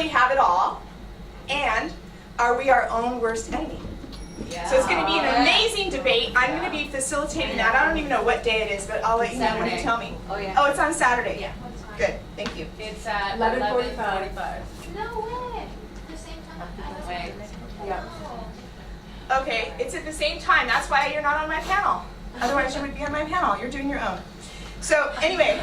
we have it all? And are we our own worst enemy? So it's going to be an amazing debate. I'm going to be facilitating that. I don't even know what day it is, but I'll let you know when you tell me. Oh, it's on Saturday. Yeah. Good. Thank you. It's at 11:45. No way. The same time. Yeah. Okay, it's at the same time. That's why you're not on my panel. Otherwise, you would be on my panel. You're doing your own. So anyway,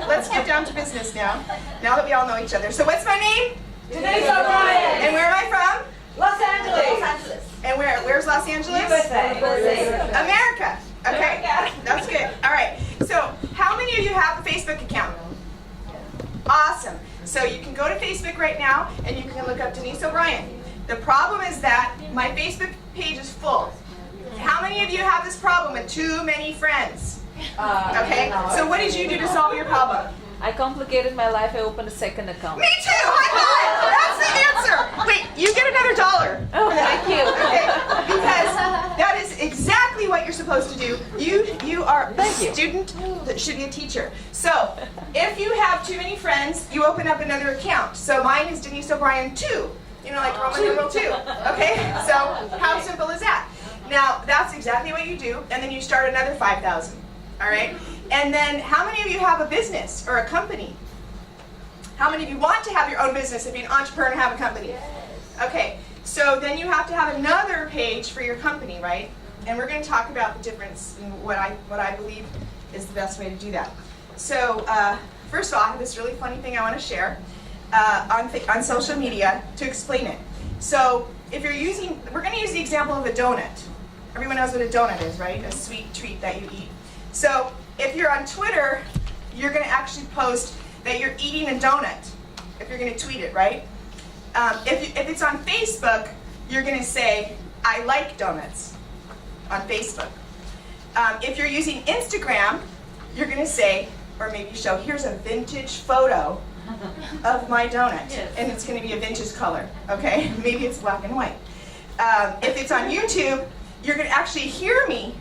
let's get down to business now. Now that we all know each other. So what's my name? Denise O'Brien. And where am I from? Los Angeles. And where's Los Angeles? USA. America. Okay, that's good. All right. So how many of you have a Facebook account? Awesome. So you can go to Facebook right now and you can look up Denise O'Brien. The problem is that my Facebook page is full. How many of you have this problem with too many friends? Okay, so what did you do to solve your problem? I complicated my life. I opened a second account. Me too! High five! That's the answer! Wait, you get another $1. Oh, thank you. Okay, because that is exactly what you're supposed to do. You are a student that should be a teacher. So, if you have too many friends, you open up another account. So mine is Denise O'Brien 2. You know, like Roman numeral 2. Okay, so how simple is that? Now, that's exactly what you do, and then you start another 5,000. All right? And then how many of you have a business or a company? How many of you want to have your own business if you're an entrepreneur and have a company? Okay, so then you have to have another page for your company, right? And we're going to talk about the difference in what I believe is the best way to do that. So first of all, I have this really funny thing I want to share on social media to explain it. So if you're we're going to use the example of a donut. Everyone knows what a donut is, right? A sweet treat that you eat. So if you're on Twitter, you're going to actually post that you're eating a donut, if you're going to tweet it, right? If it's on Facebook, you're going to say, I like donuts on Facebook. If you're using Instagram, you're going to say, or maybe show, here's a vintage photo of my donut. And it's going to be a vintage color, okay? Maybe it's black and white. If it's on YouTube, you're going to actually hear me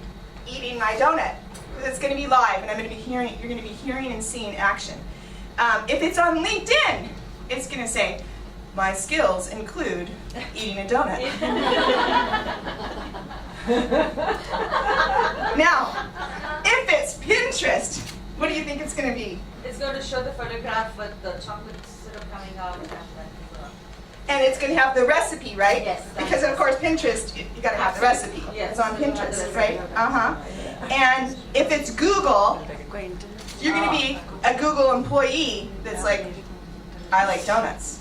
eating my donut. It's going to be live, and you're going to be hearing and seeing action. If it's on LinkedIn, it's going to say, my skills include eating a donut. Now, if it's Pinterest, what do you think it's going to be? It's going to show the photograph with the chocolate syrup coming out. And it's going to have the recipe, right? Yes. Because of course Pinterest, you got to have the recipe. Yes. It's on Pinterest, right? And if it's Google, you're going to be a Google employee that's like, I like donuts.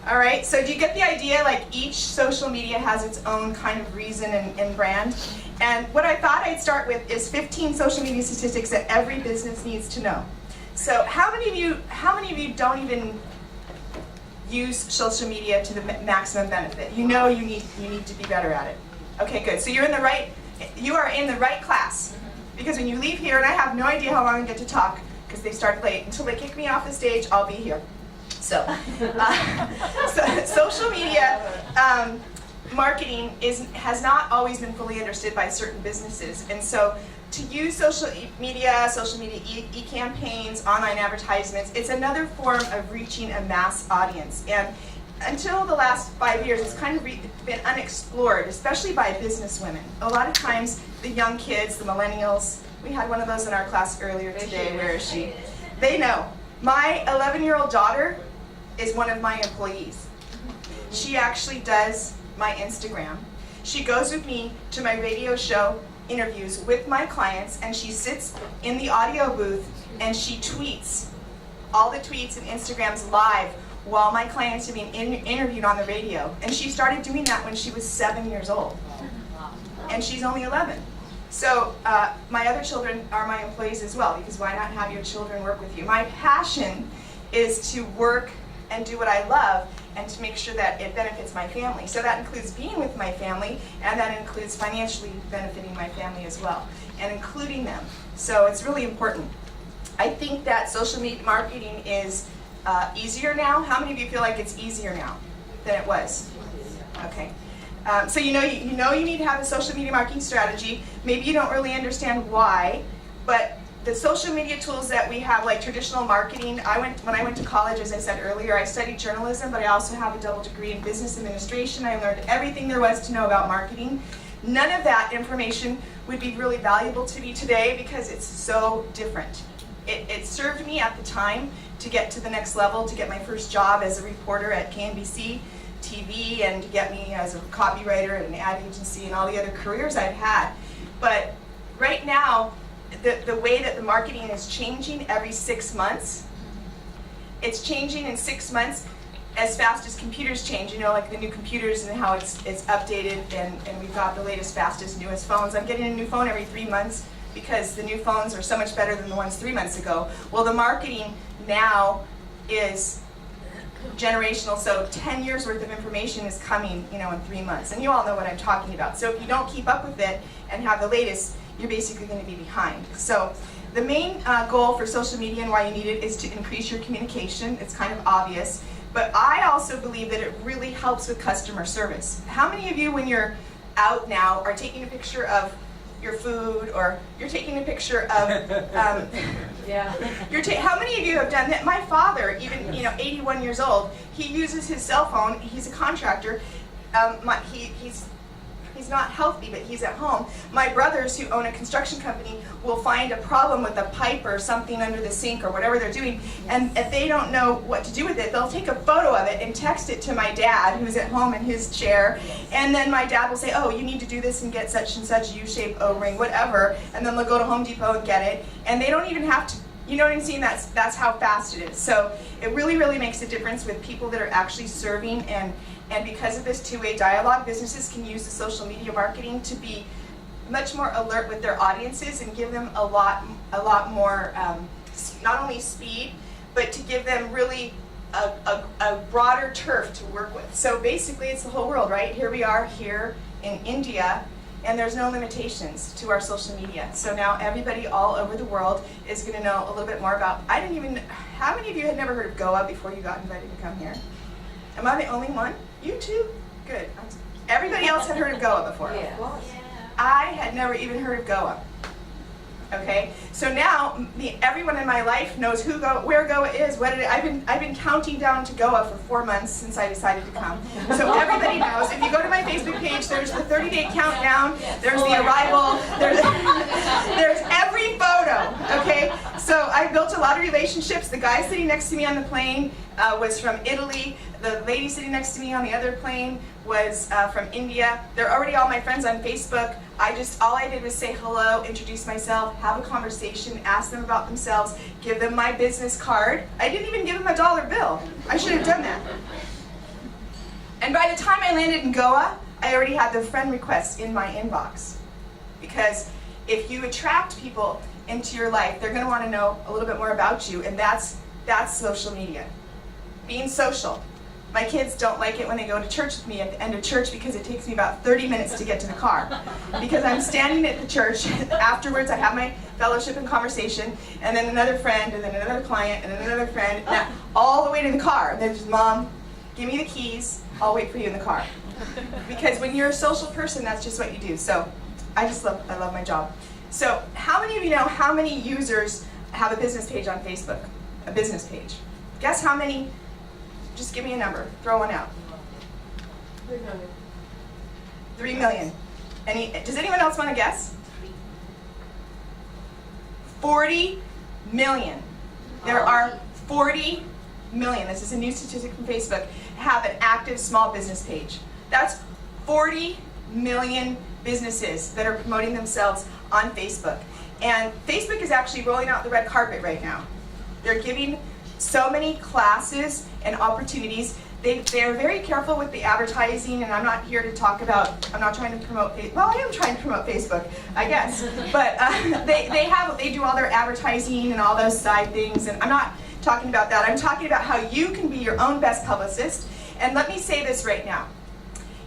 All right, so do you get the idea? Like each social media has its own kind of reason and brand. And what I thought I'd start with is 15 social media statistics that every business needs to know. So how many of you don't even use social media to the maximum benefit? You know you need to be better at it. Okay, good. So you are in the right class. Because when you leave here, and I have no idea how long I get to talk, because they start late. Until they kick me off the stage, I'll be here. So social media marketing has not always been fully understood by certain businesses. And so to use social media e-campaigns, online advertisements, it's another form of reaching a mass audience. And until the last 5 years, it's kind of been unexplored, especially by business women. A lot of times, the young kids, the millennials, we had one of those in our class earlier today. Where is she? They know. My 11-year-old daughter is one of my employees. She actually does my Instagram. She goes with me to my radio show interviews with my clients, and she sits in the audio booth and she tweets all the tweets and Instagrams live while my clients are being interviewed on the radio. And she started doing that when she was 7 years old. And she's only 11. So my other children are my employees as well, because why not have your children work with you? My passion is to work and do what I love and to make sure that it benefits my family. So that includes being with my family, and that includes financially benefiting my family as well, and including them. So it's really important. I think that social media marketing is easier now. How many of you feel like it's easier now than it was? Okay. So you know you need to have a social media marketing strategy. Maybe you don't really understand why, but the social media tools that we have, like traditional marketing, when I went to college, as I said earlier, I studied journalism, but I also have a double degree in business administration. I learned everything there was to know about marketing. None of that information would be really valuable to me today because it's so different. It served me at the time to get to the next level, to get my first job as a reporter at KNBC TV, and to get me as a copywriter at an ad agency and all the other careers I've had. But right now, the way that the marketing is changing every 6 months, it's changing in 6 months as fast as computers change, you know, like the new computers and how it's updated, and we've got the latest, fastest, newest phones. I'm getting a new phone every 3 months because the new phones are so much better than the ones 3 months ago. Well, the marketing now is generational, so 10 years worth of information is coming, you know, in 3 months. And you all know what I'm talking about. So if you don't keep up with it and have the latest, you're basically going to be behind. So the main goal for social media and why you need it is to increase your communication. It's kind of obvious. But I also believe that it really helps with customer service. How many of you, when you're out now, are taking a picture of your food, or you're taking a picture of, how many of you have done that? My father, even, you know, 81 years old, he uses his cell phone. He's a contractor. He's not healthy, but he's at home. My brothers, who own a construction company, will find a problem with a pipe or something under the sink or whatever they're doing, and if they don't know what to do with it, they'll take a photo of it and text it to my dad, who's at home in his chair, and then my dad will say, oh, you need to do this and get such and such U-shaped O-ring, whatever, and then they'll go to Home Depot and get it, and they don't even have to, you know what I'm saying? That's how fast it is. So it really, really makes a difference with people that are actually serving, and because of this two-way dialogue, businesses can use the social media marketing to be much more alert with their audiences and give them a lot more, not only speed, but to give them really a broader turf to work with. So basically, it's the whole world, right? Here we are here in India, and there's no limitations to our social media. So now everybody all over the world is going to know a little bit more about, how many of you had never heard of Goa before you got invited to come here? Am I the only one? You too? Good. Everybody else had heard of Goa before. Yeah. I had never even heard of Goa. Okay, so now everyone in my life knows where Goa is. I've been counting down to Goa for 4 months since I decided to come. So everybody knows. If you go to my Facebook page, there's the 30-day countdown. There's the arrival. There's every photo. Okay, so I built a lot of relationships. The guy sitting next to me on the plane was from Italy. The lady sitting next to me on the other plane was from India. They're already all my friends on Facebook. All I did was say hello, introduce myself, have a conversation, ask them about themselves, give them my business card. I didn't even give them a $1 bill. I should have done that. And by the time I landed in Goa, I already had their friend requests in my inbox. Because if you attract people into your life, they're going to want to know a little bit more about you, and that's social media. Being social. My kids don't like it when they go to church with me at the end of church because it takes me about 30 minutes to get to the car. Because I'm standing at the church, afterwards I have my fellowship and conversation, and then another friend, and then another client, and then another friend, all the way to the car. And they're just, Mom, give me the keys, I'll wait for you in the car. Because when you're a social person, that's just what you do. So I love my job. So how many of you know how many users have a business page on Facebook? A business page. Guess how many? Just give me a number. Throw one out. 3 million. 3 million. Does anyone else want to guess? 40 million. There are 40 million. This is a new statistic from Facebook. Have an active small business page. That's 40 million businesses that are promoting themselves on Facebook. And Facebook is actually rolling out the red carpet right now. They're giving so many classes and opportunities. They're very careful with the advertising, and I'm not here to talk about, I'm not trying to promote, well, I am trying to promote Facebook, I guess, but they do all their advertising and all those side things, and I'm not talking about that. I'm talking about how you can be your own best publicist. And let me say this right now.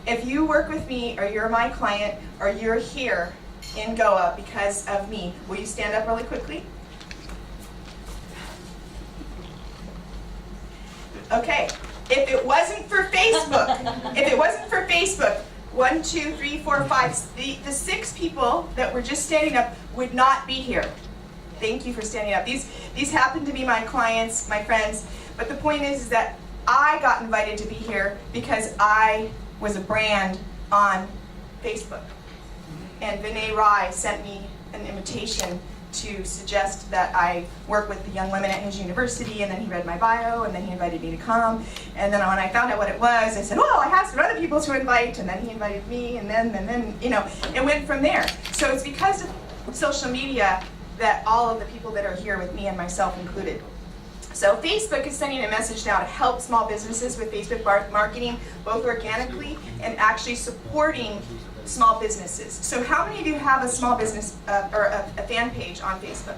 If you work with me, or you're my client, or you're here in Goa because of me, will you stand up really quickly? Okay, if it wasn't for Facebook, 1, 2, 3, 4, 5, the 6 people that were just standing up would not be here. Thank you for standing up. These happen to be my clients, my friends, but the point is that I got invited to be here because I was a brand on Facebook. And Vinay Rai sent me an invitation to suggest that I work with the young women at his university, and then he read my bio, and then he invited me to come. And then when I found out what it was, I said, well, I have some other people to invite, and then he invited me, and then, you know, it went from there. So it's because of social media that all of the people that are here with me and myself included. So Facebook is sending a message now to help small businesses with Facebook marketing, both organically and actually supporting small businesses. So how many of you have a small business or a fan page on Facebook?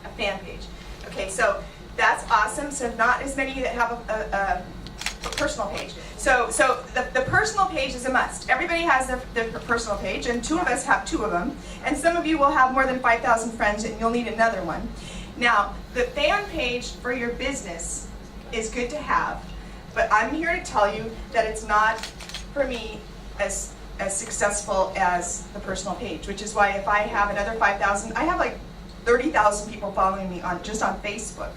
A fan page. Okay, so that's awesome. So not as many that have a personal page. So the personal page is a must. Everybody has their personal page, and 2 of us have 2 of them. And some of you will have more than 5,000 friends, and you'll need another one. Now, the fan page for your business is good to have, but I'm here to tell you that it's not, for me, as successful as the personal page, which is why if I have another 5,000, I have like 30,000 people following me just on Facebook.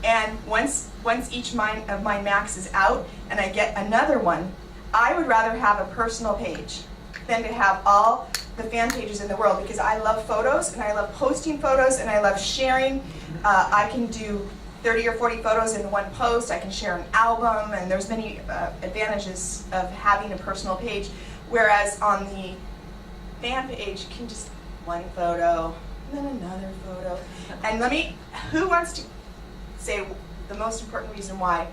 And once each of mine maxes out and I get another one, I would rather have a personal page than to have all the fan pages in the world, because I love photos and I love posting photos and I love sharing. I can do 30 or 40 photos in one post. I can share an album, and there's many advantages of having a personal page. Whereas on the fan page, you can just one photo, and then another photo. And who wants to say the most important reason why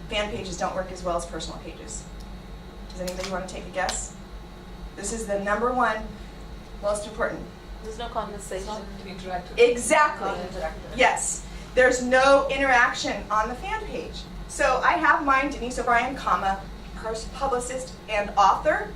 fan pages don't work as well as personal pages? Does anybody want to take a guess? This is the #1 most important. There's no conversation. Exactly. Yes. There's no interaction on the fan page. So I have mine, Denise O'Brien, publicist and author,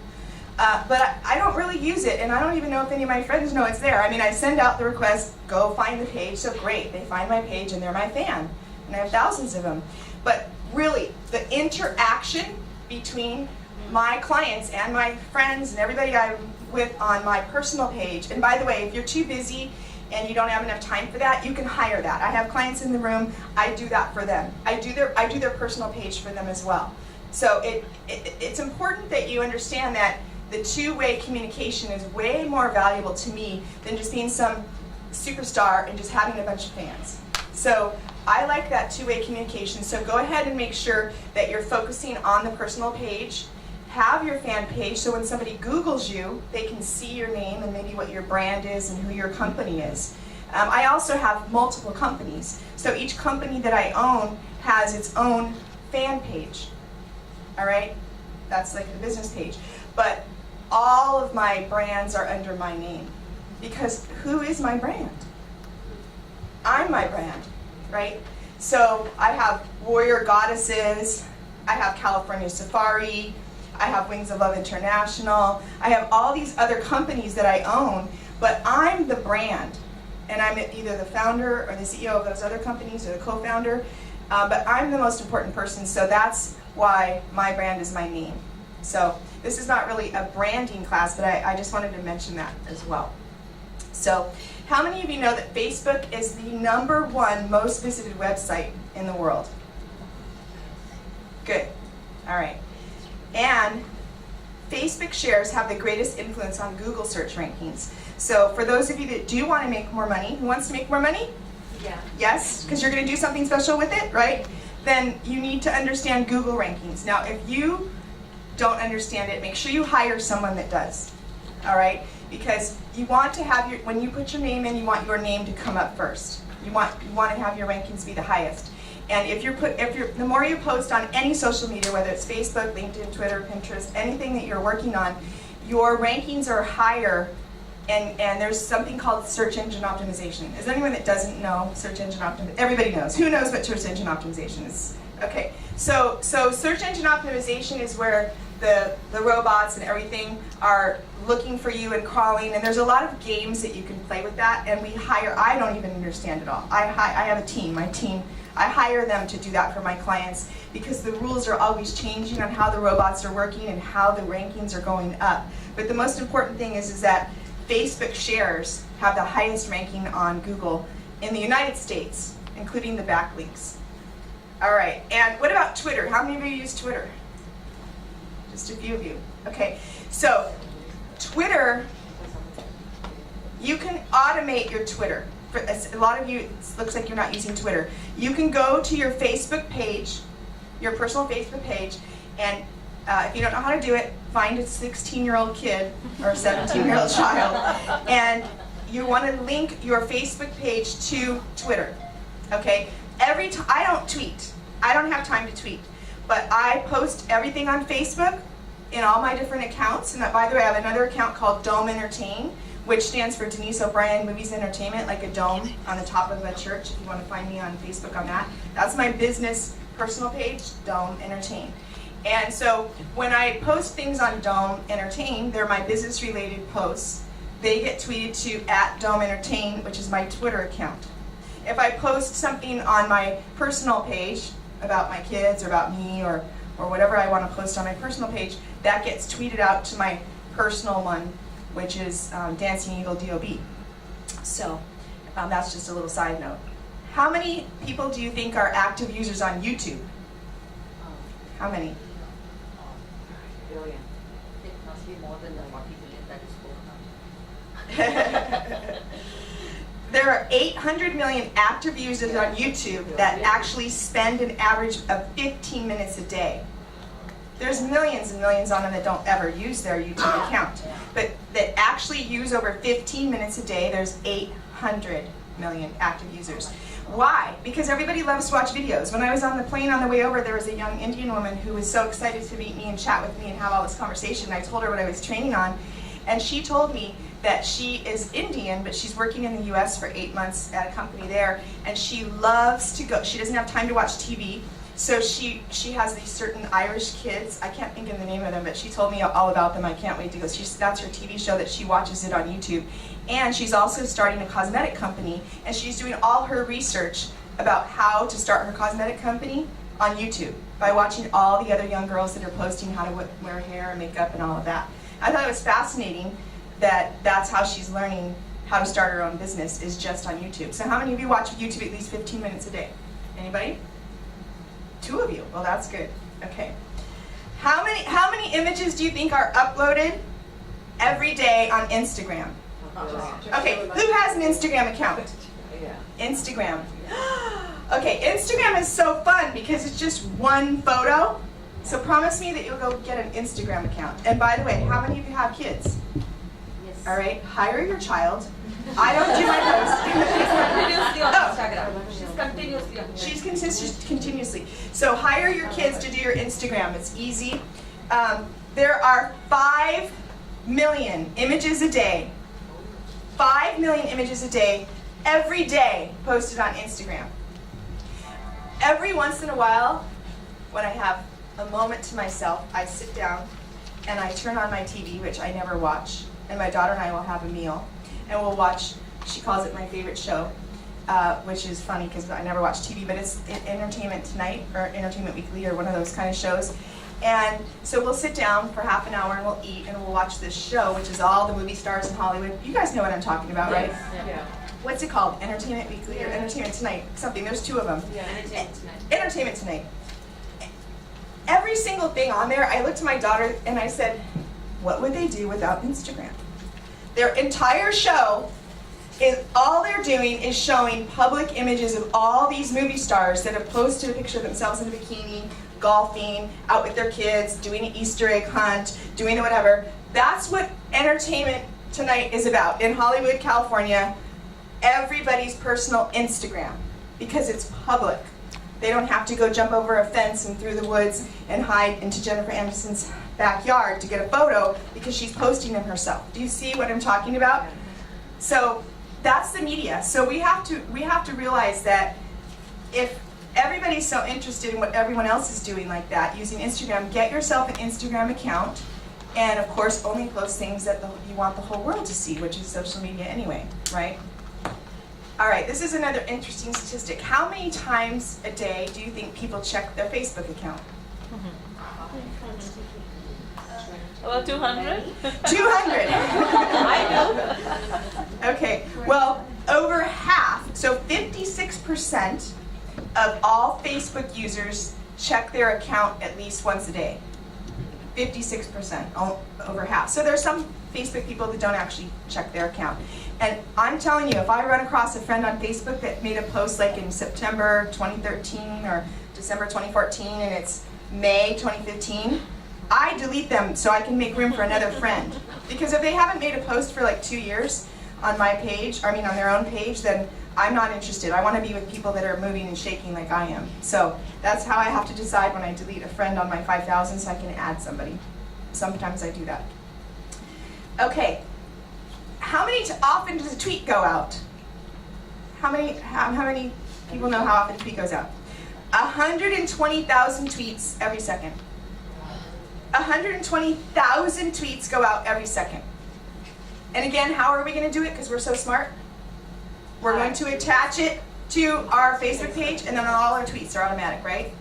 but I don't really use it, and I don't even know if any of my friends know it's there. I mean, I send out the request, go find the page, so great, they find my page and they're my fan, and I have thousands of them. But really, the interaction between my clients and my friends and everybody I'm with on my personal page, and by the way, if you're too busy and you don't have enough time for that, you can hire that. I have clients in the room, I do that for them. I do their personal page for them as well. So it's important that you understand that the two-way communication is way more valuable to me than just being some superstar and just having a bunch of fans. So I like that two-way communication. So go ahead and make sure that you're focusing on the personal page. Have your fan page so when somebody Googles you, they can see your name and maybe what your brand is and who your company is. I also have multiple companies. So each company that I own has its own fan page. All right? That's like the business page. But all of my brands are under my name. Because who is my brand? I'm my brand, right? So I have Warrior Goddesses, I have California Safari, I have Wings of Love International, I have all these other companies that I own, but I'm the brand. And I'm either the founder or the CEO of those other companies or the co-founder, but I'm the most important person, so that's why my brand is my name. So this is not really a branding class, but I just wanted to mention that as well. So how many of you know that Facebook is the #1 most visited website in the world? Good. All right. And Facebook shares have the greatest influence on Google search rankings. So for those of you that do want to make more money, who wants to make more money? Yeah. Yes, because you're going to do something special with it, right? Then you need to understand Google rankings. Now, if you don't understand it, make sure you hire someone that does, all right? Because you want to have when you put your name in, you want your name to come up first. You want to have your rankings be the highest. And the more you post on any social media, whether it's Facebook, LinkedIn, Twitter, Pinterest, anything that you're working on, your rankings are higher. And there's something called search engine optimization. Is there anyone that doesn't know search engine optimization? Everybody knows. Who knows what search engine optimization is? Okay, so search engine optimization is where the robots and everything are looking for you and crawling, and there's a lot of games that you can play with that, and I don't even understand it all. I have a team, I hire them to do that for my clients because the rules are always changing on how the robots are working and how the rankings are going up. But the most important thing is that Facebook shares have the highest ranking on Google in the United States, including the backlinks. All right, and what about Twitter? How many of you use Twitter? Just a few of you. Okay, so Twitter, you can automate your Twitter. For a lot of you, it looks like you're not using Twitter. You can go to your Facebook page, your personal Facebook page, and if you don't know how to do it, find a 16-year-old kid or a 17-year-old child, and you want to link your Facebook page to Twitter. Okay? I don't tweet. I don't have time to tweet, but I post everything on Facebook in all my different accounts. And by the way, I have another account called Dome Entertain, which stands for Denise Brein Movies and Entertainment, like a dome on the top of a church. If you want to find me on Facebook on that, that's my business personal page, Dome Entertain. And so when I post things on Dome Entertain, they're my business-related posts. They get tweeted to @Dome Entertain, which is my Twitter account. If I post something on my personal page about my kids or about me or whatever I want to post on my personal page, that gets tweeted out to my personal one, which is Dancing Eagle DOB. So that's just a little side note. How many people do you think are active users on YouTube? How many? Billion. It must be more than the 40 billion that is spoken of. There are 800 million active users on YouTube that actually spend an average of 15 minutes a day. There's millions and millions on them that don't ever use their YouTube account, but that actually use over 15 minutes a day. There's 800 million active users. Why? Because everybody loves to watch videos. When I was on the plane on the way over, there was a young Indian woman who was so excited to meet me and chat with me and have all this conversation. I told her what I was training on, and she told me that she is Indian, but she's working in the US for 8 months at a company there, and she loves to go. She doesn't have time to watch TV, so she has these certain Irish kids. I can't think of the name of them, but she told me all about them. I can't wait to go. That's her TV show that she watches it on YouTube. And she's also starting a cosmetic company, and she's doing all her research about how to start her cosmetic company on YouTube by watching all the other young girls that are posting how to wear hair and makeup and all of that. I thought it was fascinating that that's how she's learning how to start her own business, is just on YouTube. So how many of you watch YouTube at least 15 minutes a day? Anybody? 2 of you. Well, that's good. Okay. How many images do you think are uploaded every day on Instagram? Okay, who has an Instagram account? Instagram. Okay, Instagram is so fun because it's just one photo. So promise me that you'll go get an Instagram account. And by the way, how many of you have kids? Yes. All right, hire your child. I don't do my post. She's continuously on She's continuously. So hire your kids to do your Instagram. It's easy. There are 5 million images a day. 5 million images a day, every day, posted on Instagram. Every once in a while, when I have a moment to myself, I sit down and I turn on my TV, which I never watch, and my daughter and I will have a meal, and we'll watch, she calls it my favorite show, which is funny because I never watch TV, but it's Entertainment Tonight, or Entertainment Weekly, or one of those kind of shows. And so we'll sit down for half an hour and we'll eat and we'll watch this show, which is all the movie stars in Hollywood. You guys know what I'm talking about, right? Yeah. What's it called? Entertainment Weekly or Entertainment Tonight? Something. There's 2 of them. Yeah. Entertainment Tonight. Every single thing on there, I looked at my daughter and I said, what would they do without Instagram? Their entire show is, all they're doing is showing public images of all these movie stars that have posted a picture of themselves in a bikini, golfing, out with their kids, doing an Easter egg hunt, doing whatever. That's what Entertainment Tonight is about. In Hollywood, California, everybody's personal Instagram, because it's public. They don't have to go jump over a fence and through the woods and hide into Jennifer Aniston's backyard to get a photo because she's posting them herself. Do you see what I'm talking about? So that's the media. So we have to realize that if everybody's so interested in what everyone else is doing like that, using Instagram, get yourself an Instagram account, and of course only post things that you want the whole world to see, which is social media anyway, right? All right, this is another interesting statistic. How many times a day do you think people check their Facebook account? About 200? 200. I know. Okay, well, over half, so 56% of all Facebook users check their account at least once a day. 56%, over half. So there's some Facebook people that don't actually check their account. And I'm telling you, if I run across a friend on Facebook that made a post like in September 2013 or December 2014 and it's May 2015, I delete them so I can make room for another friend. Because if they haven't made a post for like 2 years on my page, on their own page, then I'm not interested. I want to be with people that are moving and shaking like I am. So that's how I have to decide when I delete a friend on my 5,000 so I can add somebody. Sometimes I do that. Okay, how often does a tweet go out? How many people know how often a tweet goes out? 120,000 tweets every second. 120,000 tweets go out every second. And again, how are we going to do it? Because we're so smart. We're going to attach it to our Facebook page, and then all our tweets are automatic, right?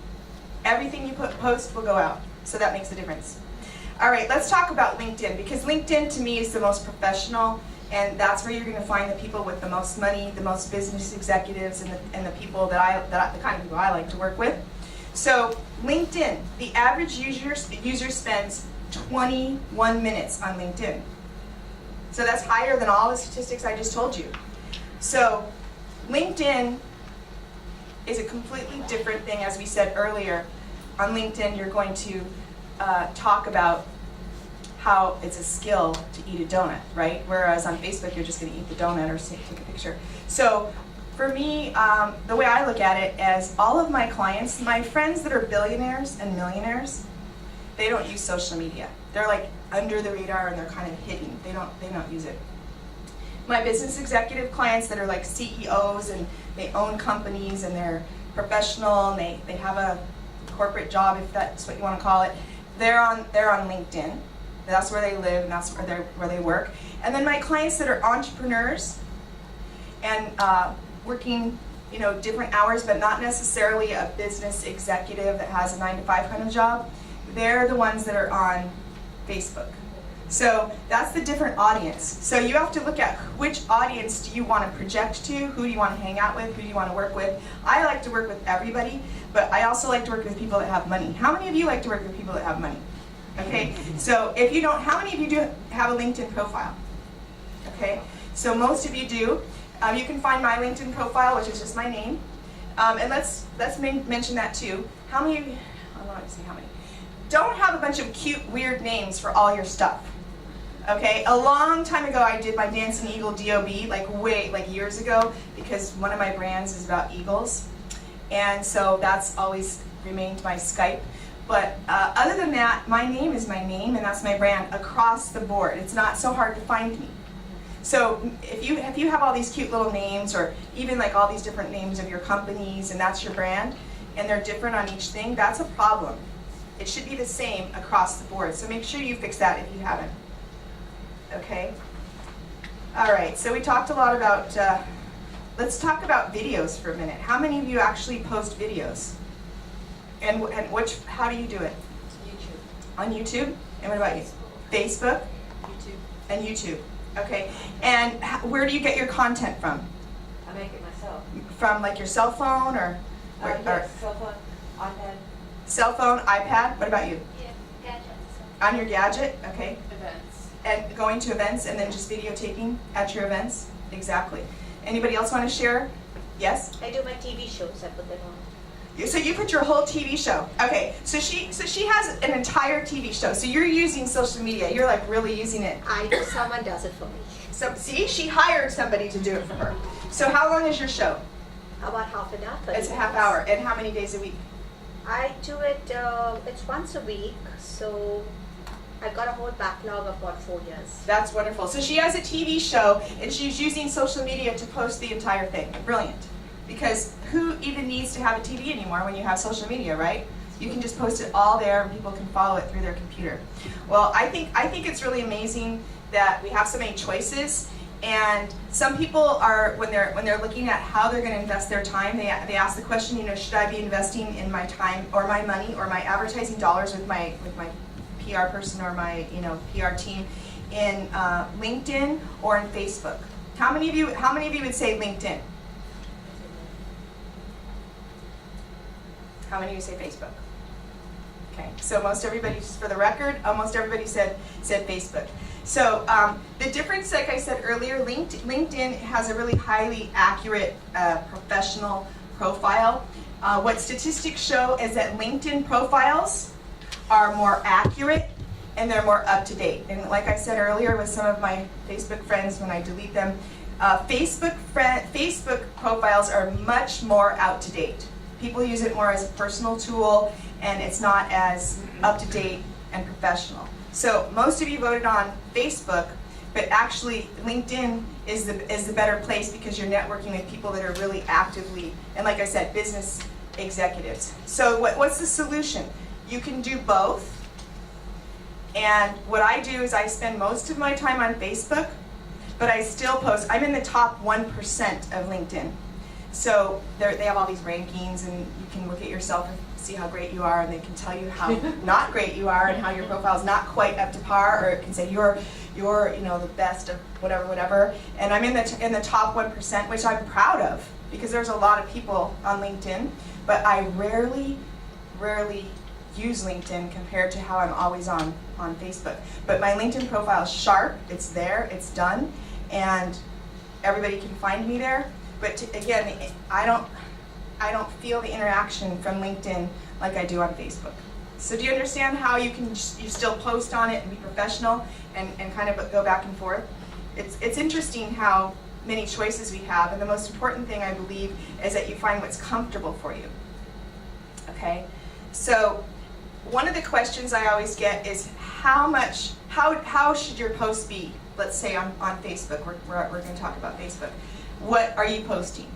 Everything you post will go out. So that makes a difference. All right, let's talk about LinkedIn, because LinkedIn to me is the most professional, and that's where you're going to find the people with the most money, the most business executives, and the people the kind of people I like to work with. So LinkedIn, the average user spends 21 minutes on LinkedIn. So that's higher than all the statistics I just told you. So LinkedIn is a completely different thing, as we said earlier. On LinkedIn, you're going to talk about how it's a skill to eat a donut, right? Whereas on Facebook, you're just going to eat the donut or take a picture. So for me, the way I look at it is all of my clients, my friends that are billionaires and millionaires, they don't use social media. They're like under the radar and they're kind of hidden. They don't use it. My business executive clients that are like CEOs and they own companies and they're professional and they have a corporate job, if that's what you want to call it, they're on LinkedIn. That's where they live and that's where they work. And then my clients that are entrepreneurs and working different hours, but not necessarily a business executive that has a 9-to-5 kind of job, they're the ones that are on Facebook. So that's the different audience. So you have to look at which audience do you want to project to, who do you want to hang out with, who do you want to work with. I like to work with everybody, but I also like to work with people that have money. How many of you like to work with people that have money? Okay, so if you don't, how many of you do have a LinkedIn profile? Okay, so most of you do. You can find my LinkedIn profile, which is just my name. And let's mention that too. How many of you, I don't know how to say how many. Don't have a bunch of cute, weird names for all your stuff. Okay, a long time ago I did my Dancing Eagle DOB, like years ago, because one of my brands is about eagles. And so that's always remained my Skype. But other than that, my name is my name and that's my brand across the board. It's not so hard to find me. So if you have all these cute little names or even like all these different names of your companies and that's your brand and they're different on each thing, that's a problem. It should be the same across the board. So make sure you fix that if you haven't. Okay? All right, so we talked a lot about, let's talk about videos for a minute. How many of you actually post videos? And how do you do it? YouTube. On YouTube? And what about you? Facebook? YouTube. And YouTube. Okay. And where do you get your content from? I make it myself. From like your cell phone or Yes, cell phone, iPad. Cell phone, iPad? What about you? Yeah, gadgets. On your gadget? Okay. Events. And going to events and then just videotaping at your events? Exactly. Anybody else want to share? Yes? I do my TV shows, I put them on. So you put your whole TV show. Okay, so she has an entire TV show. So you're using social media. You're like really using it. I do, someone does it for me. So see, she hired somebody to do it for her. So how long is your show? About half an hour. 30 It's a half minutes. hour. And how many days a week? I do it, it's once a week, so I've got a whole backlog of about 4 years. That's wonderful. So she has a TV show and she's using social media to post the entire thing. Brilliant. Because who even needs to have a TV anymore when you have social media, right? You can just post it all there and people can follow it through their computer. Well, I think it's really amazing that we have so many choices And some people are, when they're looking at how they're going to invest their time, they ask the question, should I be investing in my time or my money or my advertising dollars with my PR person or my PR team in LinkedIn or in Facebook? How many of you would say LinkedIn? How many of you say Facebook? Okay, so most everybody, just for the record, almost everybody said Facebook. So the difference, like I said earlier, LinkedIn has a really highly accurate professional profile. What statistics show is that LinkedIn profiles are more accurate and they're more up to date. And like I said earlier with some of my Facebook friends when I delete them, Facebook profiles are much more out to date. People use it more as a personal tool and it's not as up to date and professional. So most of you voted on Facebook, but actually LinkedIn is the better place because you're networking with people that are really actively, and like I said, business executives. So what's the solution? You can do both. And what I do is I spend most of my time on Facebook, but I still post. I'm in the top 1% of LinkedIn. So they have all these rankings, and you can look at yourself and see how great you are, and they can tell you how not great you are and how your profile is not quite up to par, or it can say you're the best of whatever. And I'm in the top 1%, which I'm proud of because there's a lot of people on LinkedIn, but I rarely use LinkedIn compared to how I'm always on Facebook. But my LinkedIn profile is sharp, it's there, it's done, and everybody can find me there. But again, I don't feel the interaction from LinkedIn like I do on Facebook. So do you understand how you still post on it and be professional and kind of go back and forth? It's interesting how many choices we have, and the most important thing I believe is that you find what's comfortable for you. Okay? So one of the questions I always get is how should your post be? Let's say on Facebook, we're going to talk about Facebook. What are you posting?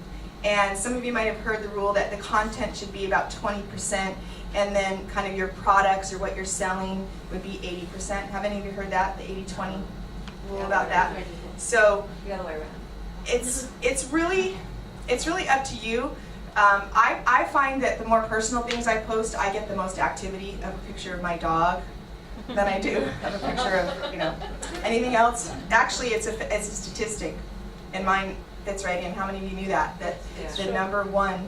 And some of you might have heard the rule that the content should be about 20%, and then kind of your products or what you're selling would be 80%. Have any of you heard that, the 80-20 rule about that? So The other way around. it's really up to you. I find that the more personal things I post, I get the most activity of a picture of my dog than I do of a picture of anything else. Actually, it's a statistic, and mine fits right in. How many of you knew that the number one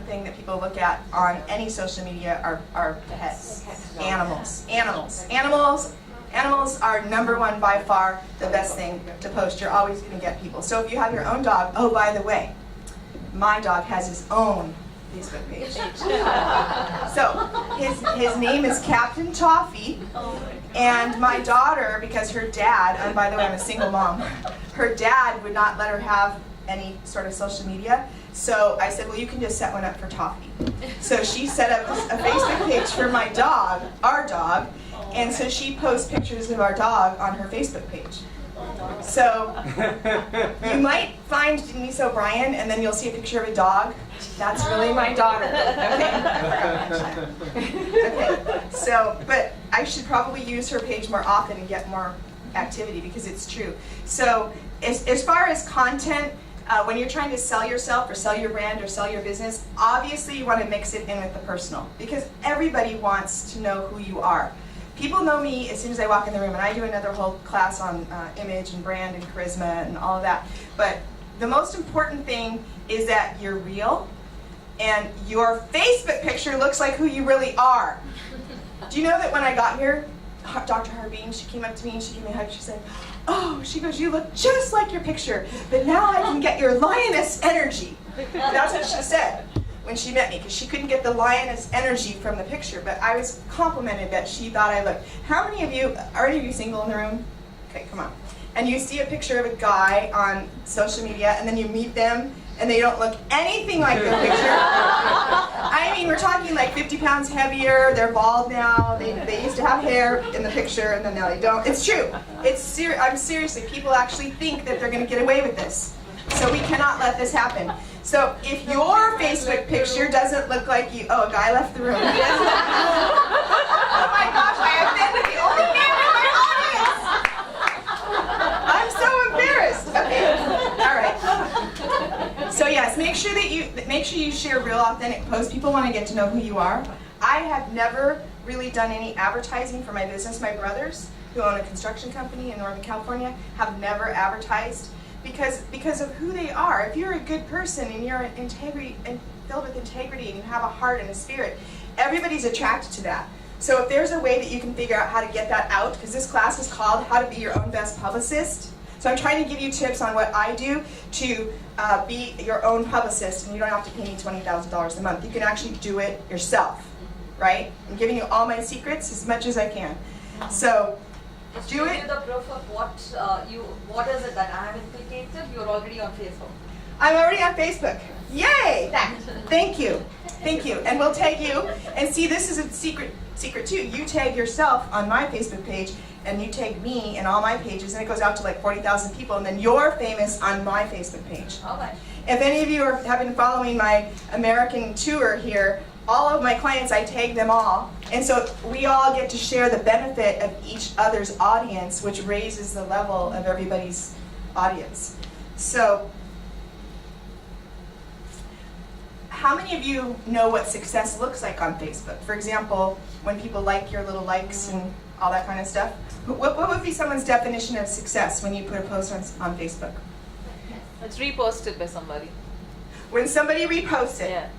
thing that people look at on any social media are pets, animals. Animals are number one by far, the best thing to post. You're always going to get people. So if you have your own dog, oh, by the way, my dog has his own Facebook page. So his name is Captain Toffee, and my daughter, because her dad, and by the way, I'm a single mom, her dad would not let her have any sort of social media. So I said, well, you can just set one up for Toffee. So she set up a Facebook page for my dog, our dog, and so she posts pictures of our dog on her Facebook page. So you might find Denise O'Brien, and then you'll see a picture of a dog. That's really my daughter. Okay, I forgot to mention that. Okay, so, but I should probably use her page more often and get more activity because it's true. So as far as content, when you're trying to sell yourself or sell your brand or sell your business, obviously you want to mix it in with the personal because everybody wants to know who you are. People know me as soon as I walk in the room, and I do another whole class on image and brand and charisma and all of that. But the most important thing is that you're real, and your Facebook picture looks like who you really are. Do you know that when I got here, Dr. Harbeen, she came up to me and she gave me a hug. She said, oh, she goes, you look just like your picture, but now I can get your lioness energy. That's what she said when she met me, because she couldn't get the lioness energy from the picture, but I was complimented that she thought I looked. How many of you, are any of you single in the room? Okay, come on. And you see a picture of a guy on social media, and then you meet them, and they don't look anything like their picture. I mean, we're talking like 50 pounds heavier, they're bald now, they used to have hair in the picture, and then now they don't. It's true. I'm seriously, people actually think that they're gonna get away with this. So we cannot let this happen. So if your Facebook picture doesn't look like you, oh, a guy left the room. Oh my gosh, I offended the only man in my audience. I'm make sure you share real authentic posts. People want to get to know who you are. I have never really done any advertising for my business. My brothers, who own a construction company in Northern California, have never advertised because of who they are. If you're a good person and you're integrity and filled with integrity and you have a heart and a spirit, everybody's attracted to that. So if there's a way that you can figure out how to get that out, because this class is called How to Be Your Own Best Publicist. So I'm trying to give you tips on what I do to be your own publicist, and you don't have to pay me $20,000 a month. You can actually do it yourself, right? I'm giving you all my secrets as much as I can. So Just do give it. you the proof of what is it that I have implicated. You're already on Facebook. I'm already on Facebook. Yay! Thank you. Thank you. And we'll tag you. And see, this is a secret too. You tag yourself on my Facebook page, and you tag me in all my pages, and it goes out to like 40,000 people, and then you're famous on my Facebook page. All right. If any of you have been following my American tour here, all of my clients, I tag them all. And so we all get to share the benefit of each other's audience, which raises the level of everybody's audience. So, how many of you know what success looks like on Facebook? For example, when people like your little likes and all that kind of stuff. What would be someone's definition of success when you put a post on Facebook? It's reposted by somebody. When somebody reposts it. Yeah.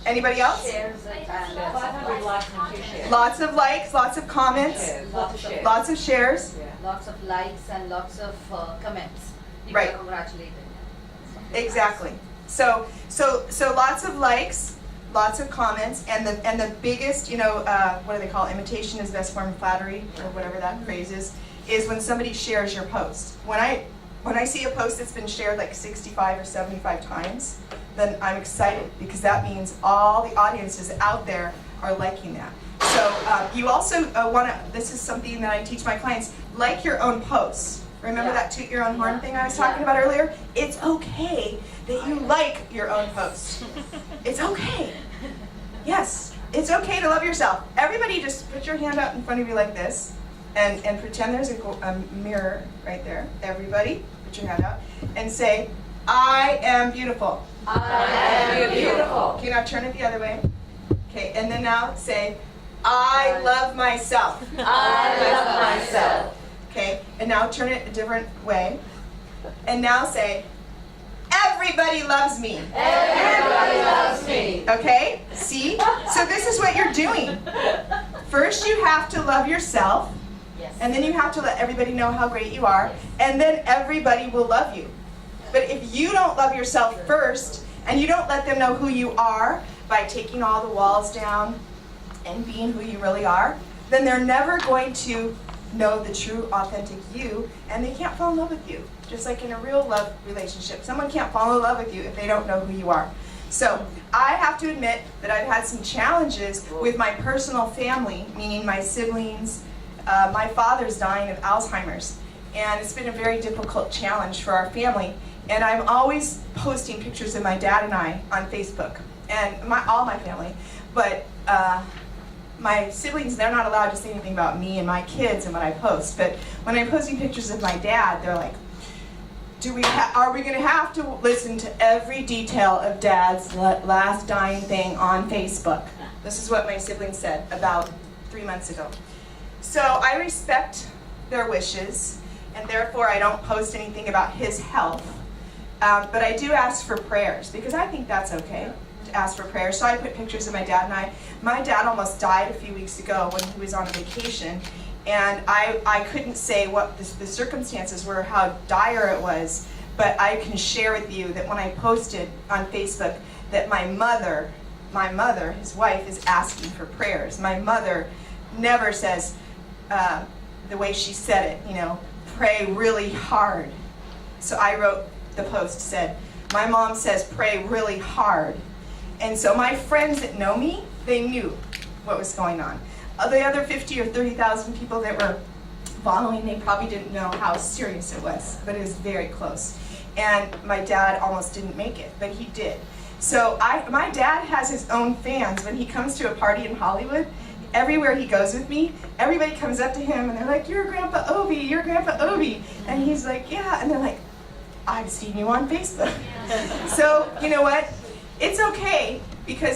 Anybody else? Shares it and 500 likes and 2 shares. Lots of likes, lots of comments, lots of shares. lots of shares. Lots of likes and lots of comments. People Right. are congratulating you. Exactly. So lots of likes, lots of comments, and the biggest, what do they call it? Imitation is the best form of flattery, or whatever that phrase is when somebody shares your post. When I see a post that's been shared like 65 or 75 times, then I'm excited, because that means all the audiences out there are liking that. So you also want to, this is something that I teach my clients, like your own posts. Remember that toot your own horn thing I was talking about earlier? It's okay that you like your own post. It's okay. Yes, it's okay to love yourself. Everybody just put your hand out in front of you like this and pretend there's a mirror right there. Everybody, put your hand out and say, I am beautiful. I am beautiful. Okay, now turn it the other way. Okay, and then now say, I love myself. I love myself. Okay, and now turn it a different way. And now say, everybody loves me. Everybody loves me. Okay, see? So this is what you're doing. First you have to love yourself, and then you have to let everybody know how great you are, and then everybody will love you. But if you don't love yourself first, and you don't let them know who you are by taking all the walls down and being who you really are, then they're never going to know the true, authentic you, and they can't fall in love with you. Just like in a real love relationship, someone can't fall in love with you if they don't know who you are. So I have to admit that I've had some challenges with my personal family, meaning my siblings. My father's dying of Alzheimer's, and it's been a very difficult challenge for our family. And I'm always posting pictures of my dad and I on Facebook, and all my family. But my siblings, they're not allowed to say anything about me and my kids and what I post. But when I'm posting pictures of my dad, they're like, are we going to have to listen to every detail of Dad's last dying thing on Facebook? This is what my siblings said about 3 months ago. So I respect their wishes, and therefore I don't post anything about his health. But I do ask for prayers, because I think that's okay to ask for prayers. So I put pictures of my dad and I. My dad almost died a few weeks ago when he was on a vacation, and I couldn't say what the circumstances were, how dire it was, but I can share with you that when I posted on Facebook that my mother, his wife, is asking for prayers. My mother never says, the way she said it, pray really hard. So I wrote, the post said, my mom says pray really hard. And so my friends that know me, they knew what was going on. The other 50 or 30,000 people that were following, they probably didn't know how serious it was, but it was very close. And my dad almost didn't make it, but he did. So my dad has his own fans. When he comes to a party in Hollywood, everywhere he goes with me, everybody comes up to him and they're like, you're Grandpa Obi, you're Grandpa Obi. And he's like, yeah. And they're like, I've seen you on Facebook. So, you know what? It's okay because